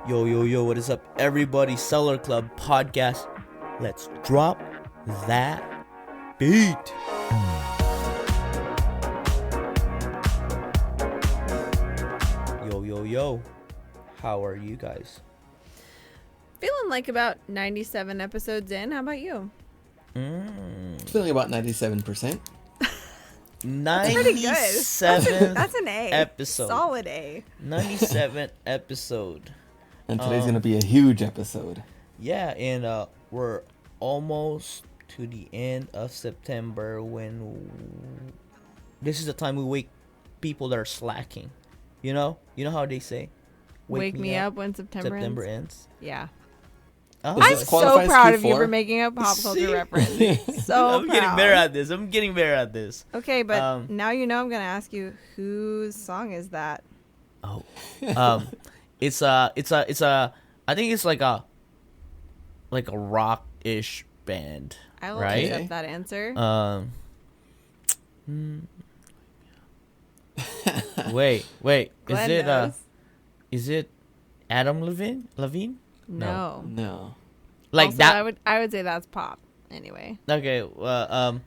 Yo, what is up, everybody? Seller Club podcast. Let's drop that beat. Yo. How are you guys? Feeling like about 97 episodes in. How about you? Feeling about 97%. 97 That's an A. episode. Solid A. 97 episode. And today's going to be a huge episode. Yeah, and we're almost to the end of September when this is the time we wake people that are slacking. You know how they say, Wake me up when September ends. Yeah. Oh, I'm so proud of you Q4? for making a pop culture reference. So I'm getting better at this. Okay, but now you know I'm going to ask you, whose song is that? Oh, it's a. I think it's like a rock-ish band. I will right? accept that answer. Wait. Glenn Is it Adam Levine? No. Like Also, that. I would say that's pop. Anyway. Okay. Well,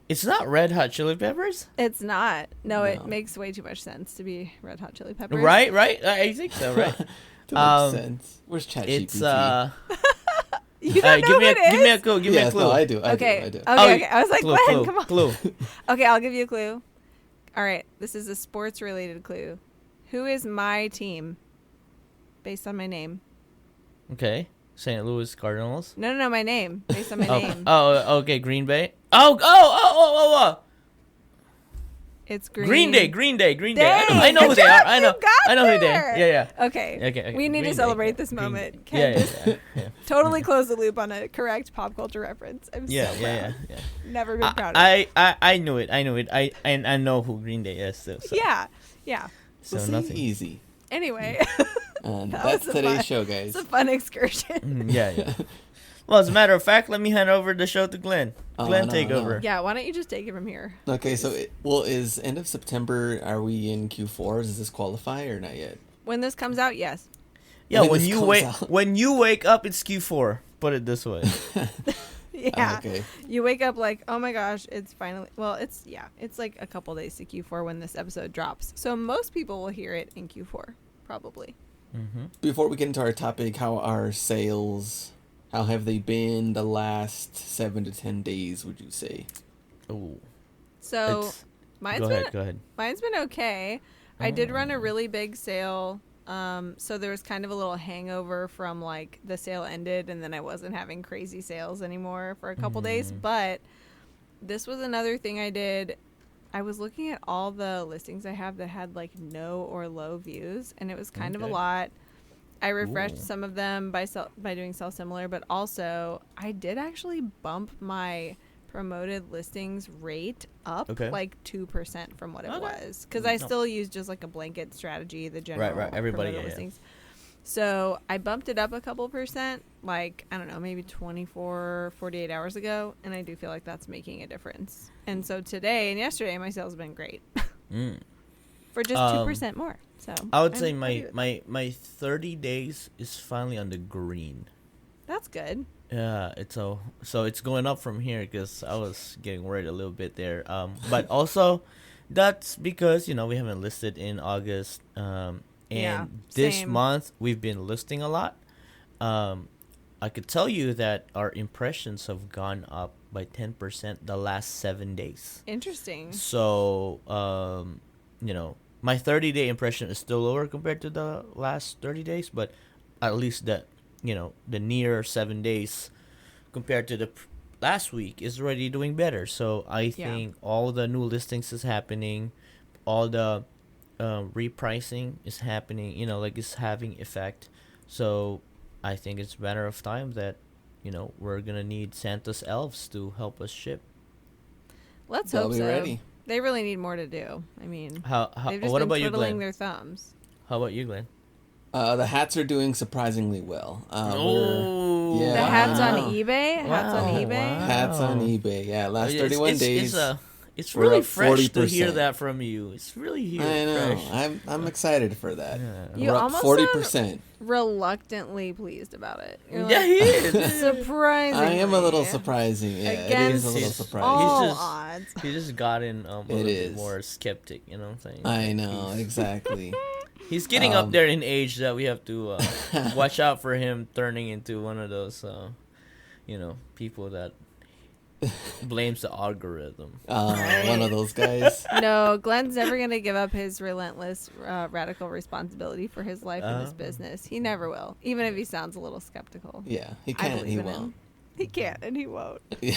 it's not Red Hot Chili Peppers. It's not. No, it No. makes way too much sense to be Red Hot Chili Peppers. Right. I think so. Right. That makes sense. Where's ChatGPT? It's You don't know who it is? Give me a clue. Give me a Yes, clue. no, I do. Okay. Oh, Okay. I was like, Glenn, come on. Clue. Okay, I'll give you a clue. All right, this is a sports-related clue. Who is my team? Based on my name. Okay. St. Louis Cardinals. No, my name. Based on my name. Okay. Green Bay. Oh. It's Green. Green Day. Dang, I know who they are. I know who they there. are. Yeah. Okay. Okay. We need Green to celebrate Day. this moment. Yeah. Ken just totally close the loop on a correct pop culture reference. I'm so proud. Yeah. Never been proud of it. I knew it. I know who Green Day is. So. Yeah. So We'll see, nothing. easy. Anyway. And That that's was a today's fun- show, guys. It's a fun excursion. Yeah. Well, as a matter of fact, let me hand over the show to Glenn. Glenn, take over. Yeah, why don't you just take it from here? Okay, so is end of September, are we in Q4? Does this qualify or not yet? When this comes out, yes. Yeah, When when this you comes wake out. when you wake up, it's Q4. Put it this way. Yeah. Okay. You wake up like, oh my gosh, it's finally, well, it's like a couple days to Q4 when this episode drops. So most people will hear it in Q4, probably. Mm-hmm. Before we get into our topic, how are sales? How have they been the last 7 to 10 days, would you say? Oh, So mine's go ahead. mine's been okay. I did run a really big sale. So there was kind of a little hangover from like the sale ended and then I wasn't having crazy sales anymore for a couple days. But this was another thing I did. I was looking at all the listings I have that had like no or low views, and it was kind of a Okay. lot. I refreshed Ooh. some of them by doing sell similar, but also I did actually bump my promoted listings rate up Okay. like 2% from what it Okay. was, because I No. still use just like a blanket strategy, the general Right. Everybody, promoted yeah. listings. So I bumped it up a couple percent, like, I don't know, maybe 24, 48 hours ago. And I do feel like that's making a difference. And so today and yesterday, my sales have been great for just 2% more. So I would I'm say happy with my 30 days is finally on the green. that's good. Yeah, so it's going up from here because I was getting worried a little bit there. But also, that's because we haven't listed in August. And Yeah, this same. month we've been listing a lot. I could tell you that our impressions have gone up by 10% the last 7 days. Interesting. So my 30-day impression is still lower compared to the last 30 days, but at least the near 7 days compared to the last week is already doing better. So I think all the new listings is happening, all the repricing is happening, it's having effect. So I think it's a matter of time that we're gonna need Santa's elves to help us ship. Let's They'll hope be so. ready. They really need more to do. I mean, How they've just what been about you, twiddling Glenn? their thumbs. How about you, Glenn? The hats are doing surprisingly well. Oh, The Yeah, hats I on know. eBay. Hats on Wow, eBay. wow. Hats on eBay. Yeah, last It's- 31 it's- days. It's We're really up fresh to hear 40%. that from you. It's really I know. fresh. I'm excited for that. Yeah. You We're up almost 40%. reluctantly pleased about it. You're Yeah, like, he is. surprisingly. I am a little surprising. Yeah, it is Against a little He's surprising. all just- odds. He just got in a little bit is. more skeptic. You know what I'm saying? I know, exactly. He's getting up Um, there in age that we have to watch out for him turning into one of those, people that blames the algorithm. One of those guys. No, Glenn's never going to give up his relentless, radical responsibility for his life and his business. He never will, even if he sounds a little skeptical. Yeah, he I can't. believe He in him. won't. He can't, and he won't. Yeah.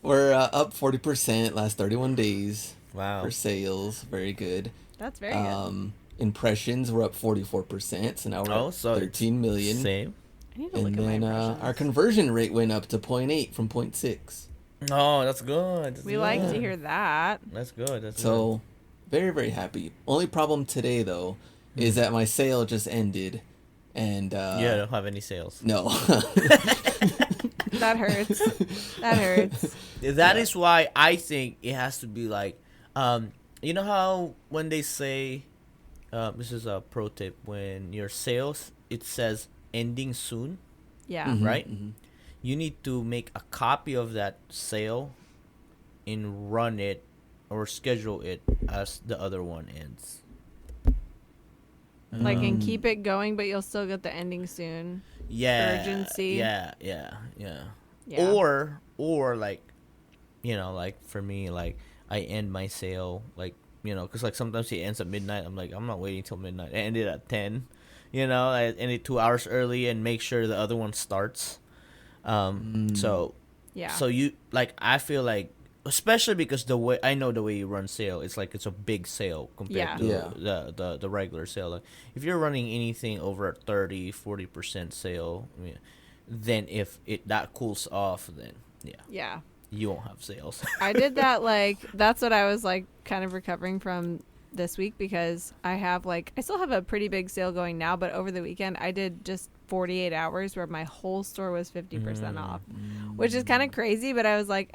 We're up 40% last 31 days Wow. for sales. Very good. That's very good. Impressions were up 44%, so now we're at So 13 million. Same. I need to And look at my then impressions. our conversion rate went up to 0.8 from 0.6. Oh, that's good. That's We good. like to hear that. That's good. That's So, very, very happy. Only problem today, though, is that my sale just ended. And, good. Yeah, I don't have any sales. no. That hurts. That hurts. That is why I think it has to be like, you know how when they say, this is a pro tip, when your sales, it says ending soon, Yeah. Mhm, right? mhm. You need to make a copy of that sale and run it or schedule it as the other one ends. Like, and keep it going, but you'll still get the ending soon. Yeah. Urgency. Yeah. Yeah. Or like, like for me, like I end my sale like, because like sometimes it ends at midnight. I'm like, I'm not waiting till midnight. I ended at 10. I ended 2 hours early and make sure the other one starts. So yeah. so you like, I feel like, especially because I know the way you run sale, it's like it's a big sale compared Yeah. to the regular sale. Like if you're running anything over a 30-40% sale, then if that cools off, then Yeah. you won't have sales. I did that, that's what I was, kind of recovering from this week, because I still have a pretty big sale going now, but over the weekend I did just 48 hours where my whole store was 50% off, which is kind of crazy, but I was like,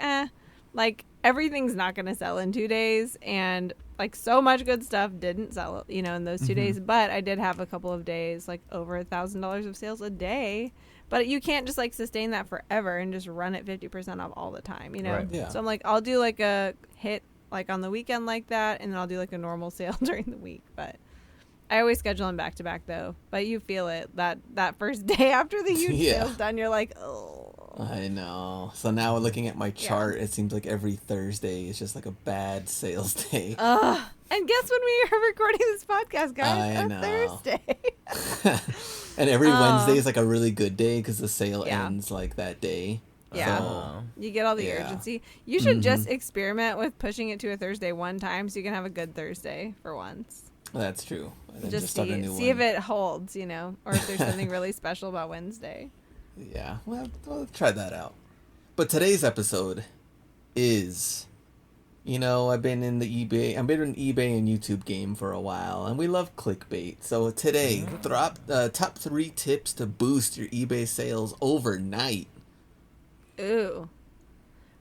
everything's not going to sell in 2 days, and so much good stuff didn't sell, in those 2 days, but I did have a couple of days, over $1,000 of sales a day. But you can't just sustain that forever and just run it 50% off all the time, Right. Yeah. So I'm I'll do a hit on the weekend like that, and then I'll do a normal sale during the week. But I always schedule them back to back though. But you feel it that first day after the huge Yeah. sale's done, you're like, oh. I know. So now looking at my chart, it seems like every Thursday is just like a bad sales day. And guess when we are recording this podcast, guys? I A know. Thursday. And every Wednesday is like a really good day because the sale Yeah. ends like that day. Yeah. So, You get all the Yeah. urgency. You should just experiment with pushing it to a Thursday one time so you can have a good Thursday for once. that's true. And then Just start a see new if one. it holds, or if there's something really special about Wednesday. Yeah, well, we'll try that out. But today's episode is, I've been in an eBay and YouTube game for a while, and we love clickbait. So today, top 3 tips to boost your eBay sales overnight. Ooh.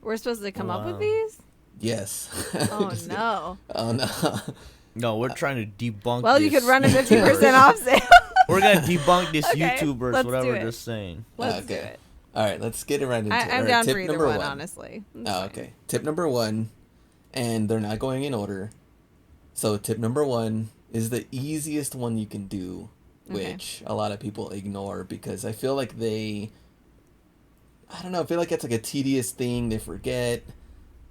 We're supposed to come up with Wow. these? Yes. Oh, Just kidding. no. Oh no. No, we're trying to debunk. Well, you this could run a 50% YouTubers. off sale. We're gonna debunk this Okay, YouTubers, let's whatever do they're it. saying. Let's do Okay. it. All right, let's get right into it. I'm All right, down tip for either number one, one. honestly. It's Oh, fine. okay. Tip number 1, and they're not going in order. So tip number 1 is the easiest one you can do, Okay. which a lot of people ignore because I feel like I feel like it's like a tedious thing they forget.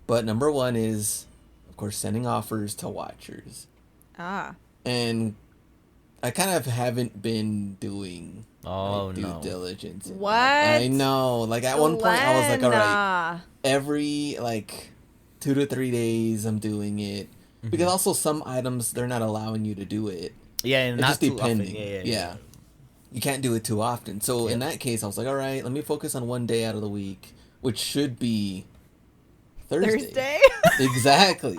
But number 1 is, of course, sending offers to watchers. Ah. And I kind of haven't been doing Oh my due no. diligence. in that. What? I know. Like at one point I was like, all right, Glenn. every 2 to 3 days I'm doing it. Because also some items they're not allowing you to do it. Yeah, and It's not just too depending. often. Yeah. You can't do it too often. So in Yeah. that case I was like, all right, let me focus on one day out of the week, which should be Thursday. Exactly.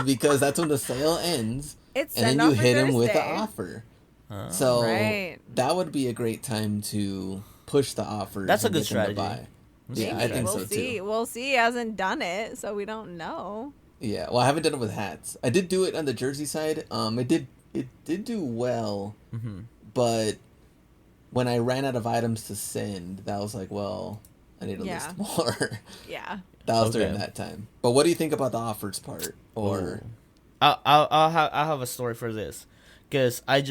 Because that's when the sale ends. It's And then send you off for hit him with the Thursday. offer. Huh. So Right. that would be a great time to push the offers. That's a and good get them to strategy. buy. That's a Yeah, good I think we'll so see. too. We'll see. He hasn't done it, so we don't know. Yeah, well, I haven't done it with hats. I did do it on the jersey side. It did do well, Mm-hmm. but when I ran out of items to send, that was like, well, I need to Yeah. list more. Yeah. That was during Okay. that time. But what do you think about the offers part? Oh. Or I'll have a story for this, because I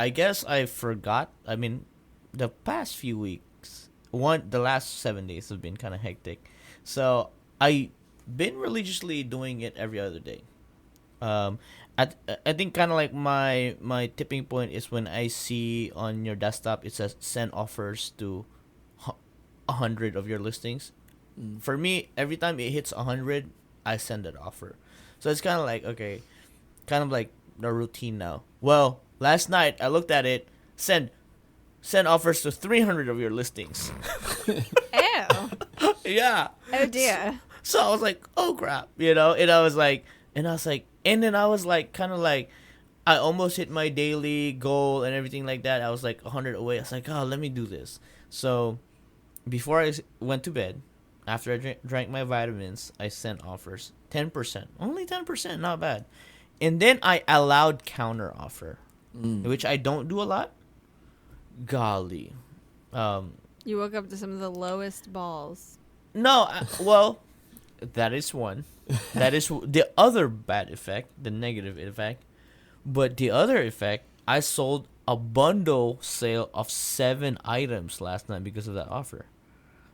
guess I forgot. I mean, the past few weeks, the last 7 days have been kind of hectic, so I been religiously doing it every other day. Um, I I think kind of like my tipping point is when I see on your desktop it says send offers to 100 of your listings. mm, For me, every time it hits 100, I send an offer. So it's kind of like, okay, kind of like the routine now. Well, last night I looked at it, send send offers to 300 of your listings. Ew. Yeah. Oh dear. So I was like, oh crap, you know, and then I was like, kind of like, I almost hit my daily goal and everything like that. I was like 100 away. I was like, oh, let me do this. So before I went to bed, after I drank my vitamins, I sent offers. 10%. Only 10%, not bad. And then I allowed counter offer, mm. which I don't do a lot. Golly. Um, You woke up to some of the lowest balls. no, well, that is one. That is the other bad effect, the negative effect. But the other effect, I sold a bundle sale of 7 items last night because of that offer.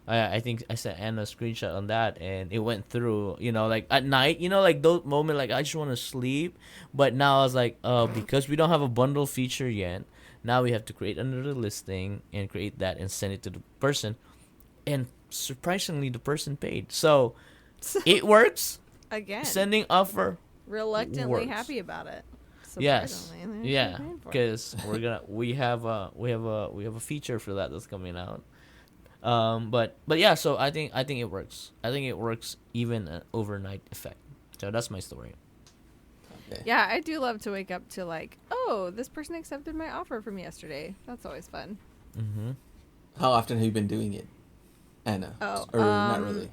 I think I sent Anna a screenshot on that, and it went through. You know, like at night, you know, like those moment, like I just want to sleep. But now I was like, because we don't have a bundle feature yet, now we have to create another listing and create that and send it to the person. And surprisingly, the person paid. So it works. Again, Sending offer reluctantly works. happy about it. Yes. Surprisingly, they're Yeah. paying for it. Because we have a feature for that that's coming out. But yeah. So I think it works. I think it works even an overnight effect. So that's my story. Okay. Yeah, I do love to wake up to like, oh, this person accepted my offer from yesterday. That's always fun. Mm-hmm. How often have you been doing it, Anna? Oh, Or not really?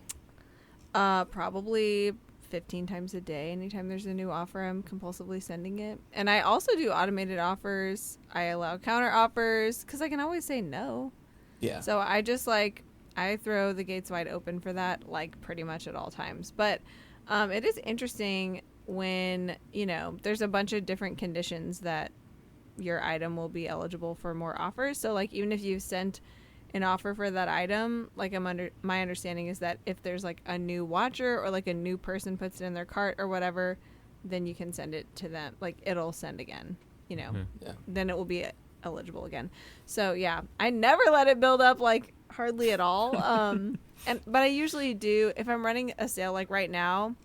Probably 15 times a day. Anytime there's a new offer, I'm compulsively sending it. And I also do automated offers. I allow counter offers because I can always say no. Yeah. So I just like, I throw the gates wide open for that, like pretty much at all times. But it is interesting when, there's a bunch of different conditions that your item will be eligible for more offers. So like, even if you've sent an offer for that item, like my understanding is that if there's like a new watcher or like a new person puts it in their cart or whatever, then you can send it to them. Like it'll send again, Mm-hmm. Yeah. then it will be eligible again. So yeah, I never let it build up like hardly at all. But I usually do if I'm running a sale like right now.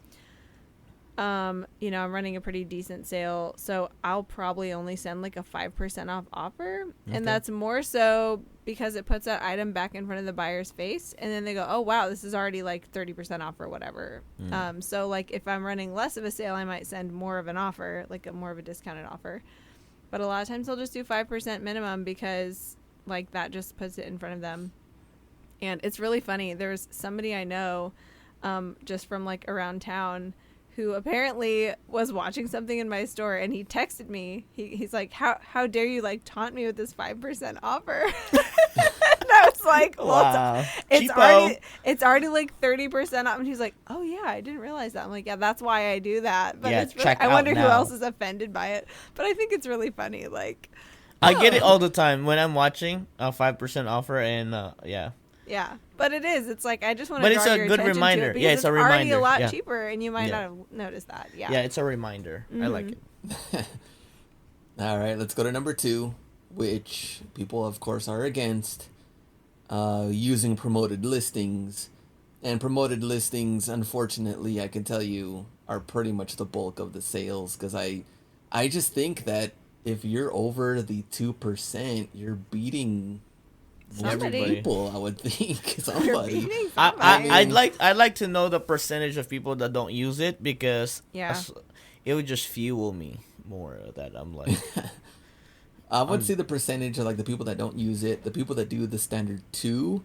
I'm running a pretty decent sale, so I'll probably only send like a 5% off offer. Okay. And that's more so because it puts that item back in front of the buyer's face, and then they go, oh wow, this is already like 30% off or whatever. So like if I'm running less of a sale, I might send more of an offer, like more of a discounted offer. But a lot of times I'll just do 5% minimum because like that just puts it in front of them. And it's really funny. There's somebody I know just from like around town who apparently was watching something in my store, and he texted me. He's like, how dare you like taunt me with this 5% offer? And I was like, well, Wow. it's already like 30% off. And he's like, oh yeah, I didn't realize that. I'm like, yeah, that's why I do that. But Yeah, it's really, check I out wonder who now. else is offended by it. But I think it's really funny. Like, I get it all the time when I'm watching a 5% offer, and yeah. yeah, but it is. It's like I just want to But draw it's a your good attention reminder. to it Yeah, because it's a already a reminder. lot Yeah. cheaper, and you might Yeah. not have noticed that. Yeah. Yeah, it's a reminder. I like it. All right, let's go to number 2, which people, of course, are against using promoted listings. And promoted listings, unfortunately, I can tell you, are pretty much the bulk of the sales because I just think that if you're over the 2%, you're beating Somebody. most people, I would think. You're Somebody. beating I, somebody. I'd like to know the percentage of people that don't use it, because Yeah. it would just fuel me more that I'm like, I would say the percentage of like the people that don't use it, the people that do the standard 2,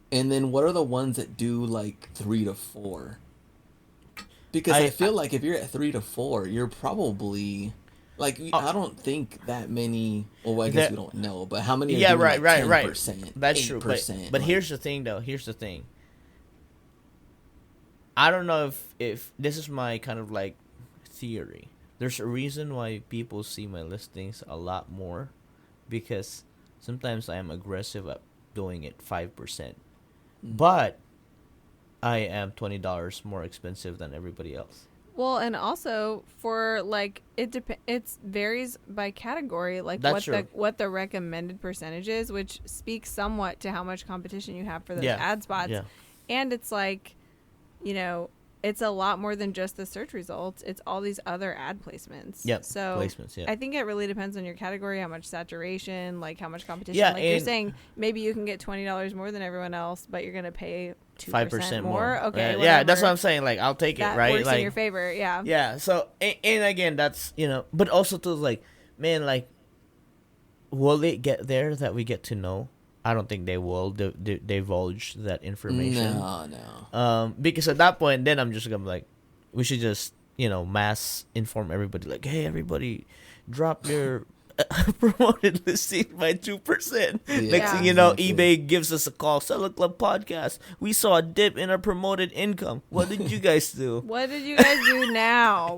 and then what are the ones that do like 3 to 4? Because I feel like if you're at 3 to 4, you're probably like I don't think that many. Well, I guess we don't know, but how many are yeah, doing right, like right, 10%, That's true. 8%? But Like, here's the thing, though. Here's the thing. I don't know if this is my kind of like theory. There's a reason why people see my listings a lot more, because sometimes I am aggressive at doing it 5%, but I am $20 more expensive than everybody else. Well, and also for like it varies by category, like That's true. what the recommended percentage is, which speaks somewhat to how much competition you have for those Yeah. ad spots. Yeah. And it's like, you know, it's a lot more than just the search results. It's all these other ad placements. Yep. So Placements. Yeah. I think it really depends on your category, how much saturation, like how much competition. Yeah, like you're and- saying, maybe you can get $20 more than everyone else, but you're gonna pay 5% more. Okay. Yeah, that's whatever. what I'm saying. Like, I'll take That it, right? works Like, in your favor. Yeah. yeah. So, and again, that's, but also to like, man, like, will it get there that we get to know? I don't think they will divulge that information. no. Because at that point, then I'm just gonna be like, we should just mass inform everybody, like, hey, everybody, drop your promoted listing by 2%. Next thing you know, exactly. eBay gives us a call. Seller Club Podcast. We saw a dip in our promoted income. What did you guys do? What did you guys do now?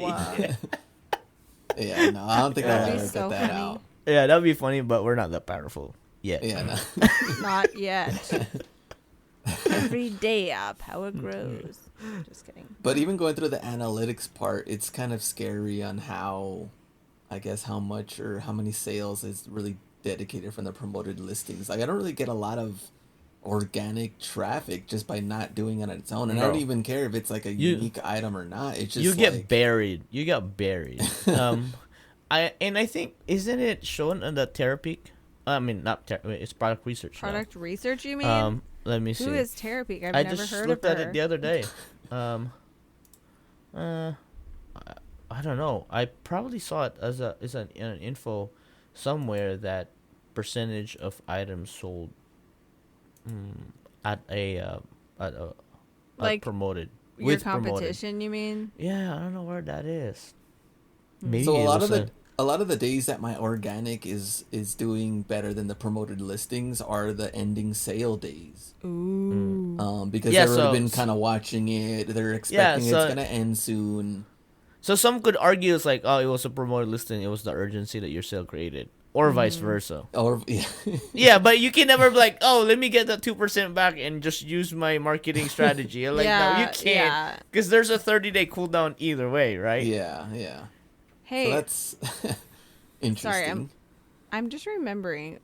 Yeah, no, I don't think I'll That'd be ever so get that funny. out. Yeah, that'd be funny, but we're not that powerful yet. Yeah, no. Not yet. Every day up, how it grows. Just kidding. But even going through the analytics part, it's kind of scary on how much or how many sales is really dedicated from the promoted listings. Like, I don't really get a lot of organic traffic just by not doing it on its own. And I don't even care if it's like a unique item or not. It's just you get like, buried. You got buried. I think, isn't it shown on the Terapeak? I mean, not it's product research. Product research, you mean? Let me see. Who is Terapeak? I've I never just heard looked of at her. it the other day. I don't know. I probably saw it as an info somewhere, that percentage of items sold at a Like promoted Your with competition, promoted. you mean? Yeah, I don't know where that is. Maybe so it was a lot of the days that my organic is doing better than the promoted listings are the ending sale days. Ooh. Because Yeah, they've so- already been kind of watching it. They're expecting so- it's gonna end soon. So some could argue it's like, oh, it was a promoted listing. It was the urgency that your sale created, or vice versa. Or yeah. Yeah, but you can never be like, oh, let me get that 2% back and just use my marketing strategy. Like, no, you can't, because there's a 30-day cooldown either way, right? Yeah. Hey, So that's interesting. sorry, I'm just remembering.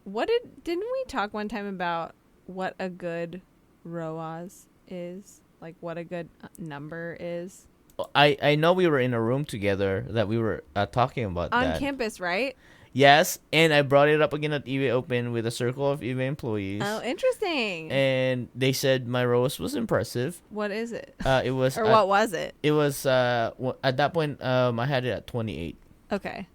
Didn't we talk one time about what a good ROAS is? Like what a good number is? I know we were in a room together that we were talking about On that. campus, right? Yes, and I brought it up again at eBay Open with a circle of eBay employees. Oh, interesting. And they said my ROAS was impressive. What is it? It was Or what was it? It was at that point I had it at 28. Okay.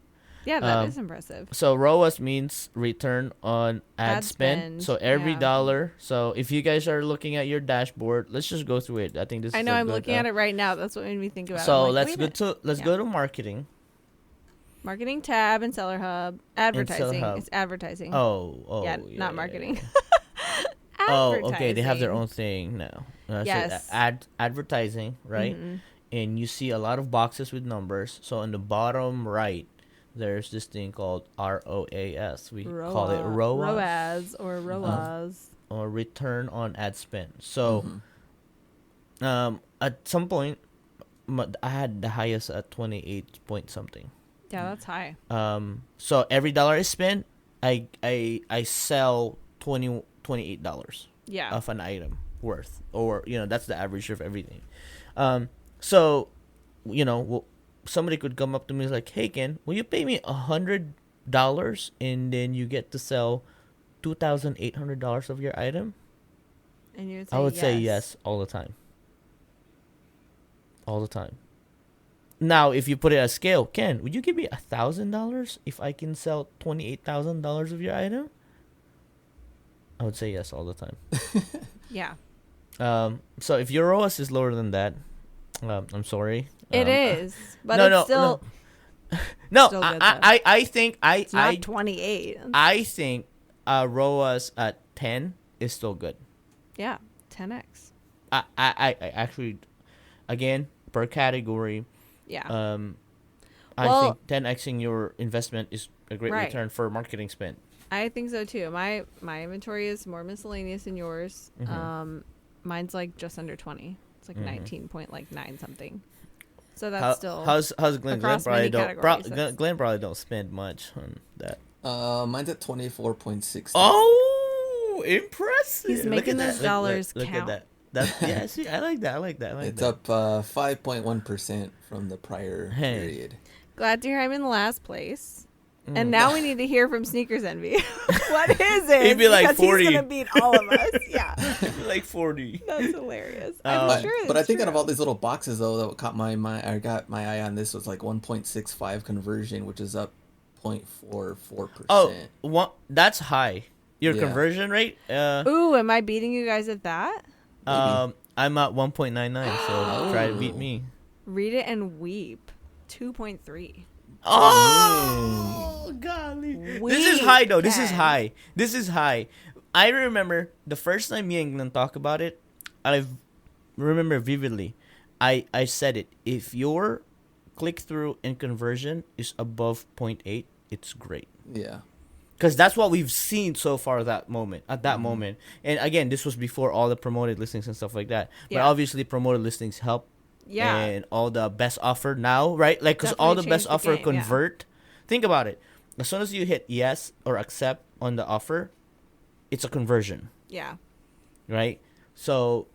Yeah, that is impressive. So ROAS means return on ad spend. So every dollar. So if you guys are looking at your dashboard, let's just go through it. I think this. I is know a I'm good, looking at it right now. That's what made me think about it. So I'm like, let's go to marketing. Marketing tab and Seller Hub. Advertising. Hub. It's advertising. Oh, yeah, not marketing. Oh, okay. They have their own thing now. Yes. So advertising, right? Mm-hmm. And you see a lot of boxes with numbers. So on the bottom right, there's this thing called ROAS. We call it ROAS. ROAS. Or return on ad spend. So, at some point, I had the highest at 28 point something. Yeah, that's high. So every dollar I spend, I sell $28 Yeah. of an item worth, or that's the average of everything. So, somebody could come up to me and like, hey Ken, will you pay me $100 and then you get to sell $2,800 of your item? And you would say I would say yes all the time. All the time. Now, if you put it at scale, Ken, would you give me $1,000 if I can sell $28,000 of your item? I would say yes all the time. Yeah. So if your ROAS is lower than that, I'm sorry. It is, but no, it's no, still no. still good, I think it's not 28. I think ROAS at 10 is still good. Yeah, 10x. I actually, again, per category, Yeah. I Well, think 10xing your investment is a great right. return for marketing spend. I think so too. My inventory is more miscellaneous than yours. Mine's like just under 20. It's like 19 point like 9 something. So that's still how's Glenn? across many categories. Glenn probably don't spend much on that. Mine's at 24.6. Oh, impressive! He's making those dollars look count. at that. That's yeah. See, I like that. It's up 5.1% from the prior period. Glad to hear I'm in last place. And now we need to hear from Sneakers Envy. What is it? He'd be like because 40. He's gonna beat all of us. Yeah, like 40. that's hilarious. But, sure but I it's think out true. of all these little boxes though, that caught I got my eye on this was like 1.65 conversion, which is up 0.44%. Oh, that's high. Your Yeah. conversion rate? Ooh, am I beating you guys at that? I'm at 1.99, so try to beat me. Read it and weep. 2.3. Oh, golly. This is high, though. This is high. I remember the first time me and Glenn talked about it, I remember vividly. I said it. If your click-through and conversion is above 0.8, it's great. Yeah. Because that's what we've seen so far at that moment. And again, this was before all the promoted listings and stuff like that. But Yeah. obviously, promoted listings help. Yeah. And all the best offer now, right? Like, because all the Definitely best changed the offer game, convert. Think about it. As soon as you hit yes or accept on the offer, it's a conversion, Yeah. right? So,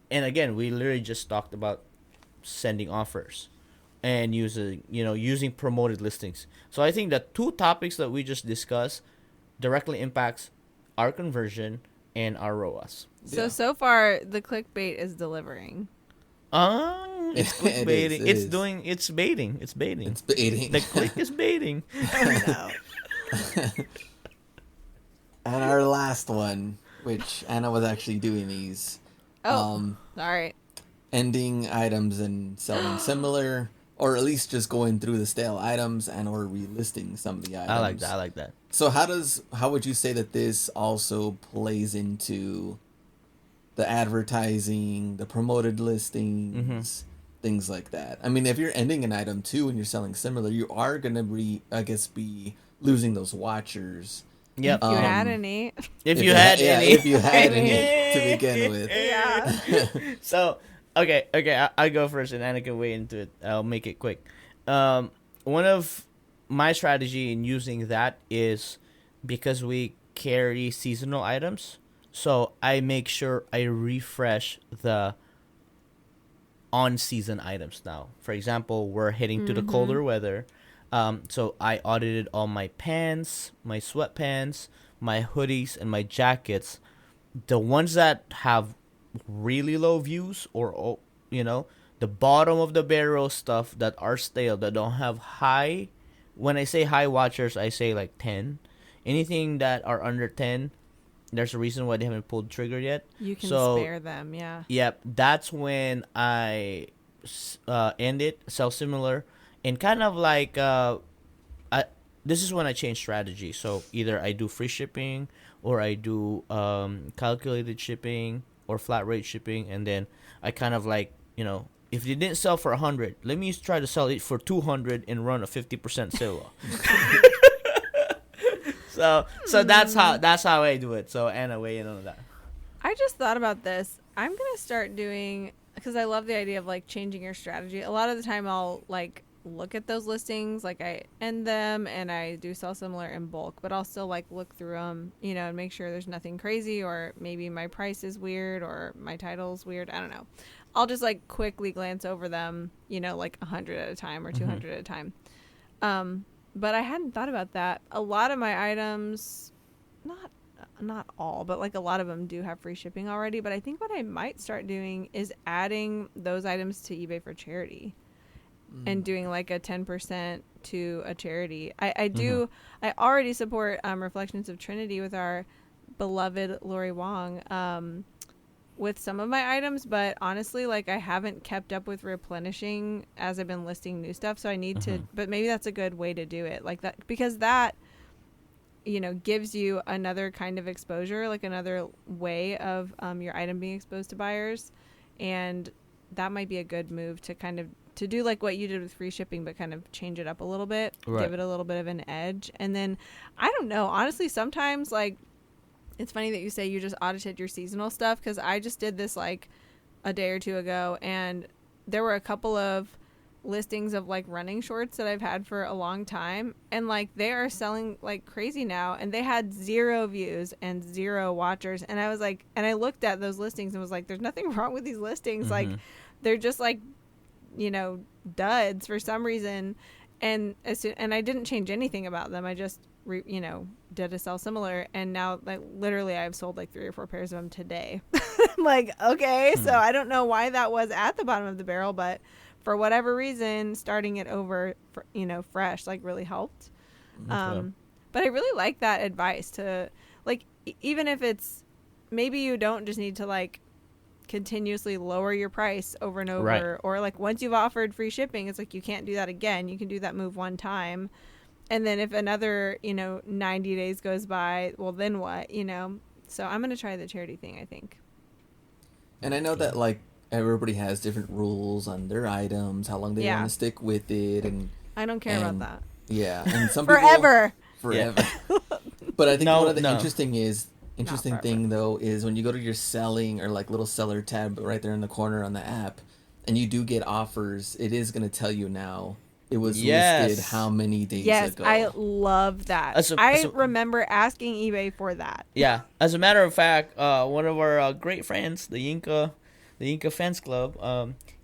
and again, we literally just talked about sending offers and using promoted listings. So I think the two topics that we just discussed directly impacts our conversion and our ROAS. So far the clickbait is delivering. It's clickbaiting. It's baiting. It's baiting. The click is baiting. Oh, And our last one, which Anna was actually doing these. all right. Ending items and selling similar, or at least just going through the stale items and or relisting some of the items. I like that. So how would you say that this also plays into the advertising, the promoted listings, things like that? I mean, if you're ending an item too and you're selling similar, you are gonna be losing those watchers. Yep. If you had any. If you had any to begin with. Yeah. So okay, I'll go first and Anna can weigh into it. I'll make it quick. One of my strategy in using that is because we carry seasonal items, so I make sure I refresh the on-season items now. For example, we're heading to the colder weather, so I audited all my pants, my sweatpants, my hoodies, and my jackets. The ones that have really low views, or the bottom of the barrel stuff that are stale, that don't have high. When I say high watchers, I say like 10. Anything that are under 10, there's a reason why they haven't pulled trigger yet. You can So, spare them, yeah. Yep, that's when I end it, sell similar, and kind of like this is when I change strategy. So either I do free shipping, or I do calculated shipping, or flat rate shipping, and then I kind of like, if they didn't sell for 100, let me try to sell it for 200 and run a 50% sale. So that's how I do it. So Anna, weigh in on that. I just thought about this. I'm going to start doing, because I love the idea of like changing your strategy. A lot of the time I'll like look at those listings, like I end them and I do sell similar in bulk, but I'll still like look through them, and make sure there's nothing crazy, or maybe my price is weird or my title's weird. I don't know. I'll just like quickly glance over them, like 100 at a time or 200 at a time. But I hadn't thought about that. A lot of my items, not all, but like a lot of them do have free shipping already. But I think what I might start doing is adding those items to eBay for charity and doing like a 10% to a charity. I do. I already support Reflections of Trinity with our beloved Lori Wong. with some of my items, but honestly, like I haven't kept up with replenishing as I've been listing new stuff. So I need to, but maybe that's a good way to do it like that, because that, you know, gives you another kind of exposure, like another way of your item being exposed to buyers. And that might be a good move to kind of to do like what you did with free shipping, but kind of change it up a little bit, give it a little bit of an edge. And then I don't know, honestly, sometimes like it's funny that you say you just audited your seasonal stuff, because I just did this like a day or two ago, and there were a couple of listings of like running shorts that I've had for a long time, and like they are selling like crazy now, and they had 0 views and 0 watchers. And I was like, and I looked at those listings and was like, there's nothing wrong with these listings. Like they're just like, you know, duds for some reason. And and I didn't change anything about them. I just you know, did a sell similar, and now like literally I've sold like 3 or 4 pairs of them today. I'm like, okay, so I don't know why that was at the bottom of the barrel, but for whatever reason, starting it over, you know, fresh, like really helped. But I really like that advice to like, even if it's maybe you don't just need to like continuously lower your price over and over, or like once you've offered free shipping, it's like you can't do that again. You can do that move one time. And then if another, you know, 90 days goes by, well, then what, you know? So I'm going to try the charity thing, I think. And I know that, like, everybody has different rules on their items, how long they want to stick with it. And I don't care about that. Yeah. And some forever. People... Forever. But I think one of the interesting thing, though, is when you go to your selling or, like, little seller tab right there in the corner on the app, and you do get offers, it is going to tell you now. It was listed how many days ago. Yes, I love that. I remember asking eBay for that. Yeah. As a matter of fact, one of our great friends, the Yinka Fans Club,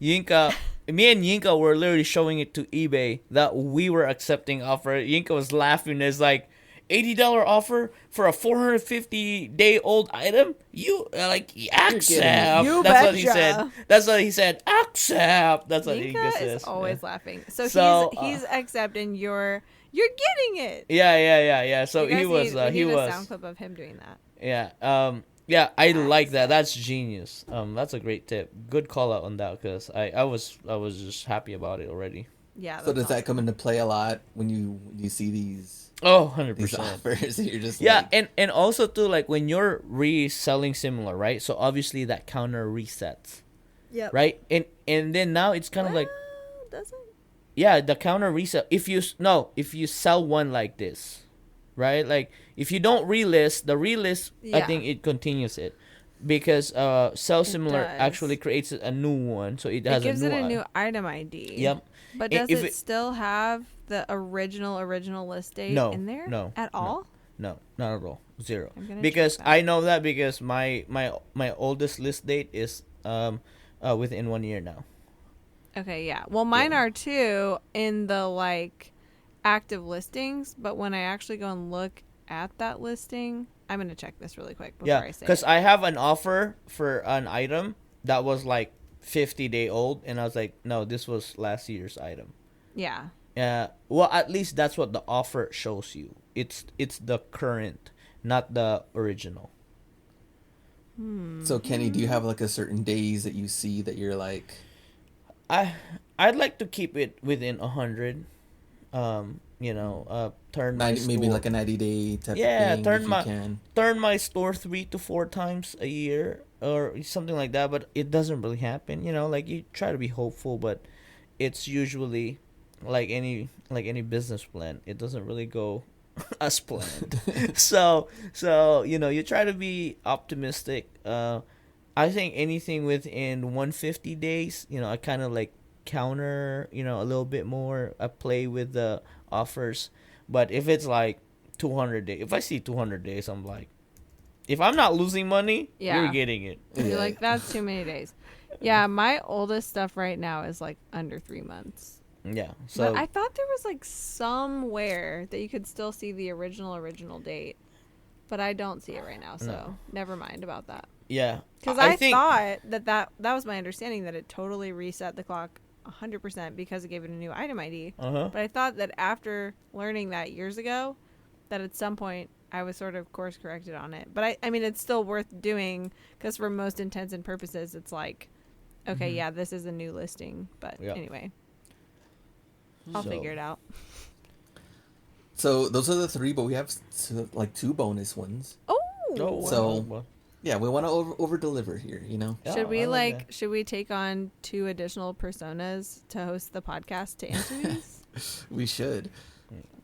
Yinka, me and Yinka were literally showing it to eBay that we were accepting offer. Yinka was laughing. It's like, $80 offer for a 450-day-old item? You like accept? You That's betcha. what he said. That's what he said. Accept. That's what he says. Is always laughing. So he's accepting. You're getting it. Yeah. So he was. He was a sound clip of him doing that. Yeah. Yeah. I like that. That's genius. That's a great tip. Good call out on that, because I was just happy about it already. Yeah. So does that come into play a lot when you see these? Oh, 100%. You're just and also too, like when you're reselling similar, right? So obviously that counter resets. Yeah. Right? And then now it's kind of like, does it? Yeah, the counter reset. If you sell one like this, right? Like if you don't relist, the relist, I think it continues it. Because sell similar actually creates a new one, so it has gives it a new item ID. Yep. But does it still have the original list date in there? No. At all? No, not at all. 0. Because I know that because my oldest list date is within 1 year now. Okay, yeah. Well, mine are too in the like active listings, but when I actually go and look at that listing, I'm going to check this really quick before I say it. Because I have an offer for an item that was like 50-day old, and I was like, no, this was last year's item. Yeah. Well, at least that's what the offer shows you. It's the current, not the original. So Kenny, do you have like a certain days that you see that you're like, I'd like to keep it within 100. Turn my store, maybe like a 90-day type of thing. Turn my store 3 to 4 times a year or something like that, but it doesn't really happen. Like you try to be hopeful, but it's usually like any business plan. It doesn't really go as planned. so you try to be optimistic. I think anything within 150 days, I kind of like counter, a little bit more. I play with the offers. But if it's like 200 days, if I see 200 days, I'm like, if I'm not losing money, you're getting it. You're like, that's too many days. Yeah, my oldest stuff right now is like under 3 months. Yeah. So but I thought there was like somewhere that you could still see the original date. But I don't see it right now, so never mind about that. Yeah. Because I thought that was my understanding, that it totally reset the clock 100% because it gave it a new item ID. Uh-huh. But I thought that after learning that years ago, that at some point I was sort of course corrected on it. But I mean, it's still worth doing because for most intents and purposes, it's like, okay, yeah, this is a new listing. But anyway, I'll figure it out. So those are the 3, but we have like 2 bonus ones. Oh, so yeah, we want to over deliver here, you know. Should we should we take on 2 additional personas to host the podcast to answer these? We should.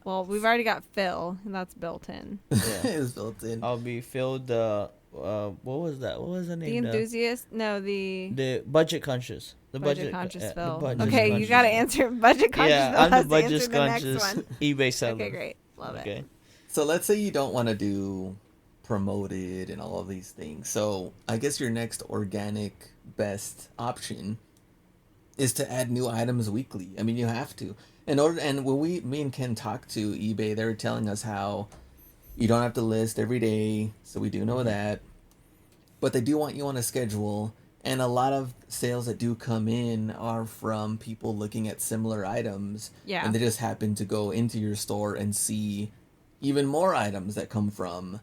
Well, we've already got Phil, and that's built in. Yeah, it's built in. I'll be Phil the what was that? What was the name? The enthusiast? No, the budget conscious. The budget conscious Phil. Budget okay, conscious. you got to answer budget conscious. Yeah, Phil I'm the has to budget answer the next conscious one. eBay seller. Okay, great. Love it. So let's say you don't want to do promoted and all of these things. So I guess your next organic best option is to add new items weekly. I mean, you have to. And when me and Ken talked to eBay, they were telling us how you don't have to list every day. So we do know that. But they do want you on a schedule. And a lot of sales that do come in are from people looking at similar items. Yeah. And they just happen to go into your store and see even more items that come from,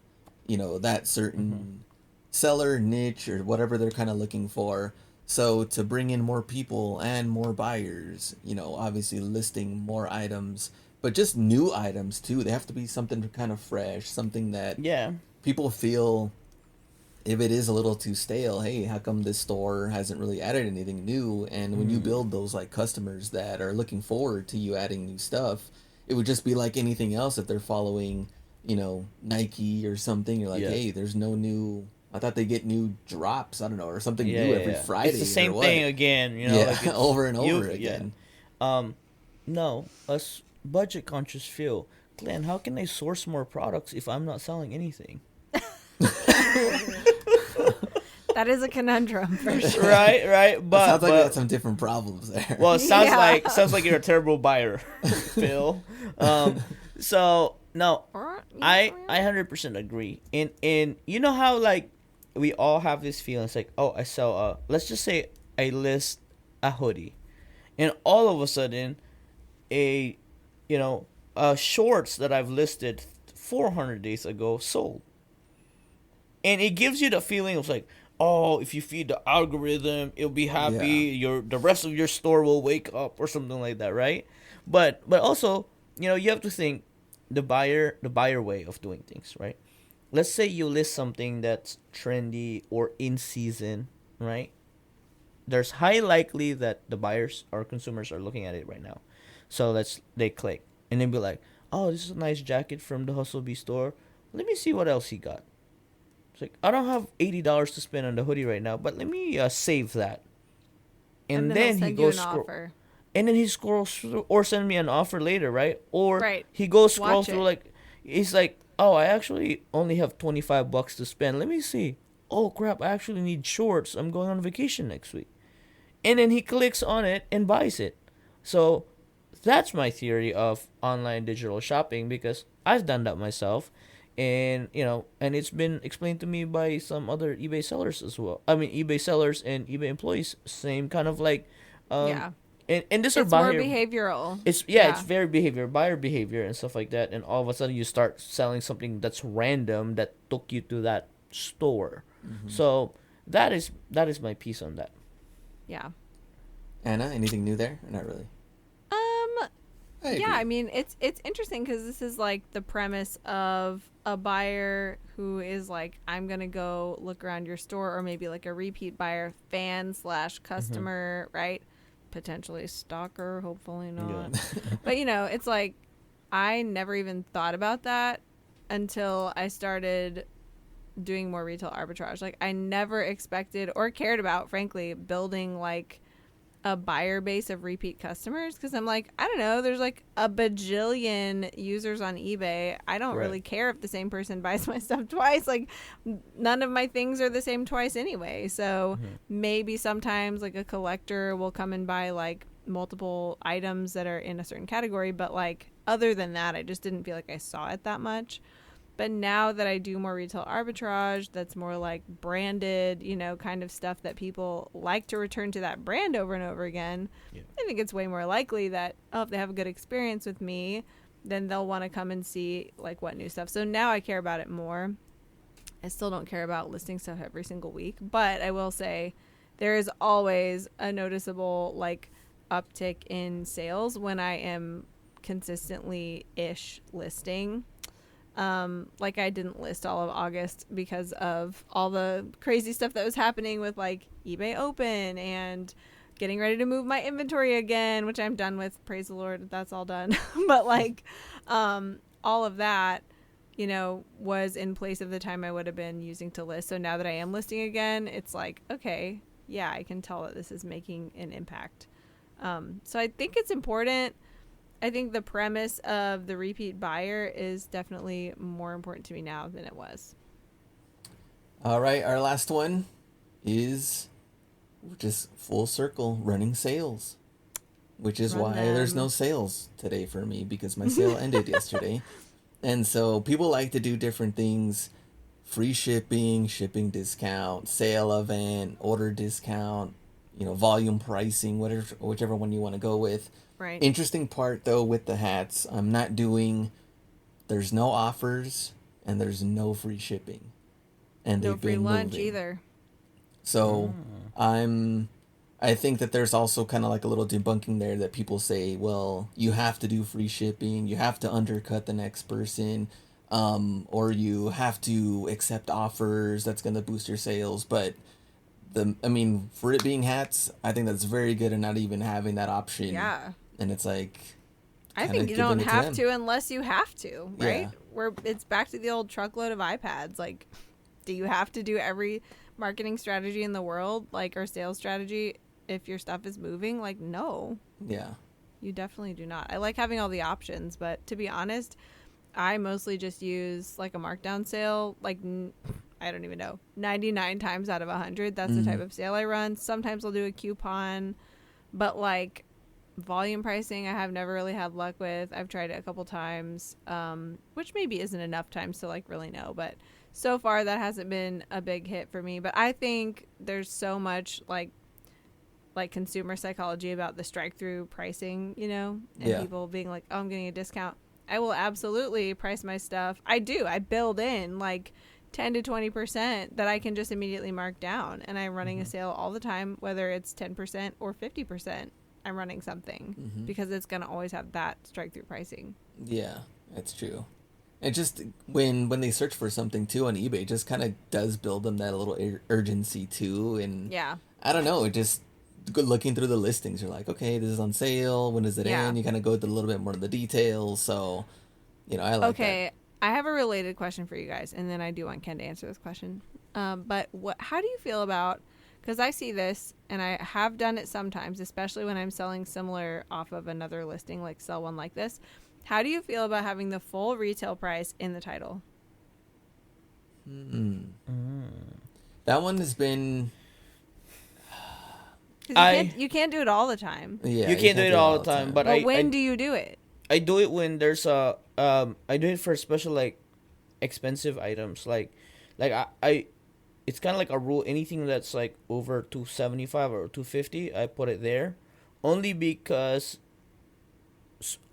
you know, that certain seller niche or whatever they're kind of looking for. So to bring in more people and more buyers, you know, obviously listing more items, but just new items too. They have to be something kind of fresh, something that people feel, if it is a little too stale, hey, how come this store hasn't really added anything new? And when you build those like customers that are looking forward to you adding new stuff, it would just be like anything else. If they're following, you know, Nike or something, you're like, hey, there's no new. I thought they get new drops, I don't know, or something new every Friday. It's the same thing again, you know, like over and over again. No, us budget conscious feel, Glenn, how can they source more products if I'm not selling anything? That is a conundrum for sure. Right. But sounds like we got some different problems there. Well, it sounds like you're a terrible buyer, Phil. So no, I 100% agree. And you know how like we all have this feeling. It's like, oh, I sell let's just say I list a hoodie, and all of a sudden, shorts that I've listed 400 days ago sold, and it gives you the feeling of like, oh, if you feed the algorithm, it'll be happy. The rest of your store will wake up or something like that, right? But also, you know, you have to think the buyer way of doing things, right? Let's say you list something that's trendy or in season, right? There's high likely that the buyers or consumers are looking at it right now. So they click and then be like, oh, this is a nice jacket from the Hustle Bee store. Let me see what else he got. It's like, I don't have $80 to spend on the hoodie right now, but let me save that. And then he goes offer. And then he scrolls through, or send me an offer later, right? Or he goes scroll through like, he's like, oh, I actually only have $25 to spend. Let me see. Oh crap, I actually need shorts. I'm going on vacation next week. And then he clicks on it and buys it. So that's my theory of online digital shopping, because I've done that myself. And, you know, and it's been explained to me by some other eBay sellers as well. I mean, eBay sellers and eBay employees, same kind of like, And this it's more behavioral. It's very buyer behavior and stuff like that. And all of a sudden you start selling something that's random that took you to that store. Mm-hmm. So that is my piece on that. Yeah. Anna, anything new there? Or not really. I mean, it's interesting because this is like the premise of a buyer who is like, I'm gonna go look around your store, or maybe like a repeat buyer, fan/customer, right? Potentially stalker, hopefully not. Yeah. But you know, it's like I never even thought about that until I started doing more retail arbitrage. Like I never expected or cared about, frankly, building like a buyer base of repeat customers, because I'm like, I don't know, there's like a bajillion users on eBay. I don't really care if the same person buys my stuff twice. Like none of my things are the same twice anyway. So maybe sometimes like a collector will come and buy like multiple items that are in a certain category, but like other than that, I just didn't feel like I saw it that much. But now that I do more retail arbitrage, that's more like branded, you know, kind of stuff that people like to return to that brand over and over again. Yeah. I think it's way more likely that, if they have a good experience with me, then they'll want to come and see like what new stuff. So now I care about it more. I still don't care about listing stuff every single week, but I will say there is always a noticeable like uptick in sales when I am consistently ish listing. Like I didn't list all of August because of all the crazy stuff that was happening with like eBay Open and getting ready to move my inventory again, which I'm done with. Praise the Lord, that's all done. But like all of that, you know, was in place of the time I would have been using to list. So now that I am listing again, it's like, okay, yeah, I can tell that this is making an impact. So I think it's important. I think the premise of the repeat buyer is definitely more important to me now than it was. All right, our last one is just full circle running sales, which is why there's no sales today for me because my sale ended yesterday. And so people like to do different things: free shipping, shipping discount, sale event, order discount, you know, volume pricing, whichever one you want to go with. Right. Interesting part though with the hats, I'm not doing. There's no offers and there's no free shipping, and No they've free been lunch moving. either. So I think that there's also kind of like a little debunking there that people say, well, you have to do free shipping, you have to undercut the next person, or you have to accept offers that's going to boost your sales. But for it being hats, I think that's very good and not even having that option. Yeah. And it's like, I think you don't have to unless you have to, right? Yeah. Where it's back to the old truckload of iPads. Like, do you have to do every marketing strategy in the world, like, or sales strategy, if your stuff is moving? Like, no. Yeah. You definitely do not. I like having all the options, but to be honest, I mostly just use like a markdown sale. Like, I don't even know, 99 times out of 100, that's the type of sale I run. Sometimes I'll do a coupon, but like volume pricing, I have never really had luck with. I've tried it a couple times, which maybe isn't enough times to like really know, but so far that hasn't been a big hit for me. But I think there's so much like consumer psychology about the strike through pricing, you know, and people being like, oh, I'm getting a discount. I will absolutely price my stuff. I do. I build in like 10 to 20% that I can just immediately mark down. And I'm running a sale all the time, whether it's 10% or 50%. I'm running something because it's going to always have that strike through pricing. Yeah, that's true. And just when they search for something too on eBay, it just kind of does build them that little urgency too. And yeah, I don't know, it just looking through the listings, you're like, okay, this is on sale. When does it end? You kind of go into a little bit more of the details. So, you know, I like that. Okay, I have a related question for you guys, and then I do want Ken to answer this question. But how do you feel about, because I see this, and I have done it sometimes, especially when I'm selling similar off of another listing, like sell one like this. How do you feel about having the full retail price in the title? That one has been... You can't do it all the time. Yeah, you can't do it all the time. But when do you do it? I do it when there's I do it for special like expensive items. Like I it's kind of like a rule. Anything that's like over 275 or 250, I put it there, only because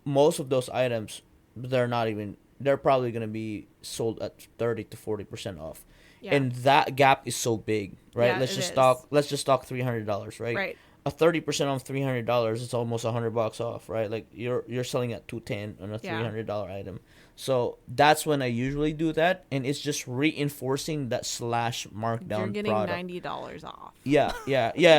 most of those items they're probably gonna be sold at 30 to 40% off. Yeah. And that gap is so big, right? Yeah, let's just talk $300, right? Right. A 30% on $300 is almost $100 off, right? Like you're selling at $210 on a $300 item. So that's when I usually do that, and it's just reinforcing that slash markdown. You're getting product. $90 off. Yeah.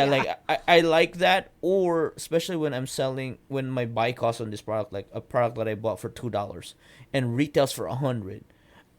Like I like that, or especially when my buy cost on this product, like a product that I bought for $2 and retails for $100,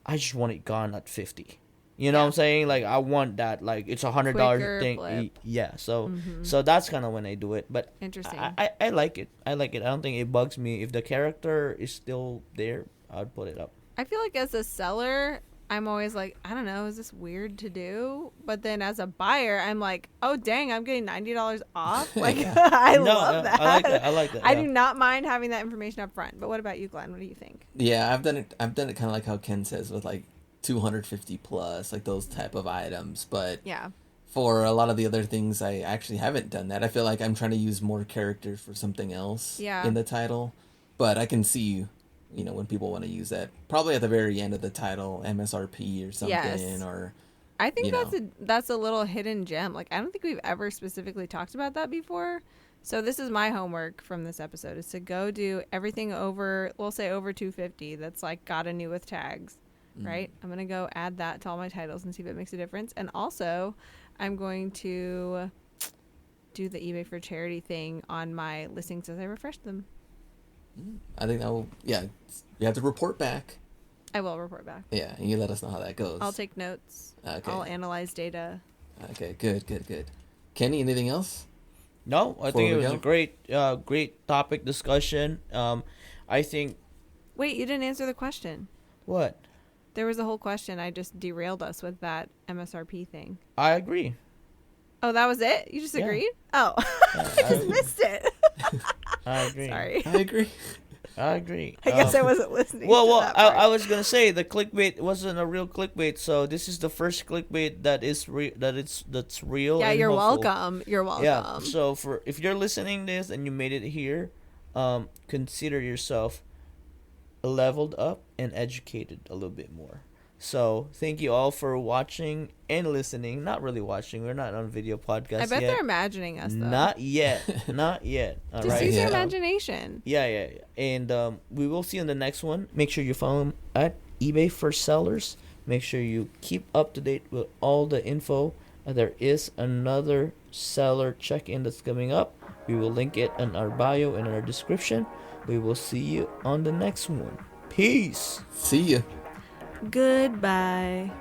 I just want it gone at $50. You know what I'm saying? Like I want that. Like it's $100 thing. Flip. Yeah. So that's kind of when I do it. But interesting. I like it. I don't think it bugs me. If the character is still there, I'd put it up. I feel like as a seller, I'm always like, I don't know, is this weird to do? But then as a buyer, I'm like, oh dang, I'm getting $90 off. Like I love that. I like that. I do not mind having that information up front. But what about you, Glenn? What do you think? Yeah, I've done it kind of like how Ken says with like 250 plus, like those type of items. But yeah, for a lot of the other things, I actually haven't done that. I feel like I'm trying to use more characters for something else in the title. But I can see when people want to use that. Probably at the very end of the title, MSRP or something, Yes. or I think you know. that's a little hidden gem. Like I don't think we've ever specifically talked about that before. So this is my homework from this episode is to go do everything over, we'll say over 250 that's like got a new with tags, right? I'm going to go add that to all my titles and see if it makes a difference. And also, I'm going to do the eBay for charity thing on my listings as I refresh them. I think that will, yeah, you have to report back. I will report back. Yeah, and you let us know how that goes. I'll take notes. Okay. I'll analyze data. Okay, good. Kenny, anything else? No, I think it was a great topic discussion. I think. Wait, you didn't answer the question. What? There was a whole question. I just derailed us with that MSRP thing. I agree. Oh, that was it? You just Yeah. agreed? Oh, I just missed it. I agree. Sorry. I agree. I agree. I guess I wasn't listening. Well, to that part. I was gonna say the clickbait wasn't a real clickbait, so this is the first clickbait that is that's real. Yeah, and you're helpful. welcome. You're welcome. Yeah. So if you're listening this and you made it here, consider yourself leveled up and educated a little bit more. So thank you all for watching and listening. Not really watching. We're not on video podcast I bet yet. they're imagining us though. Not yet. Not yet. All Just right. use your Yeah. imagination. Yeah. And we will see you in the next one. Make sure you follow them at eBay for sellers. Make sure you keep up to date with all the info. There is another seller check-in that's coming up. We will link it in our bio and in our description. We will see you on the next one. Peace. See ya. Goodbye.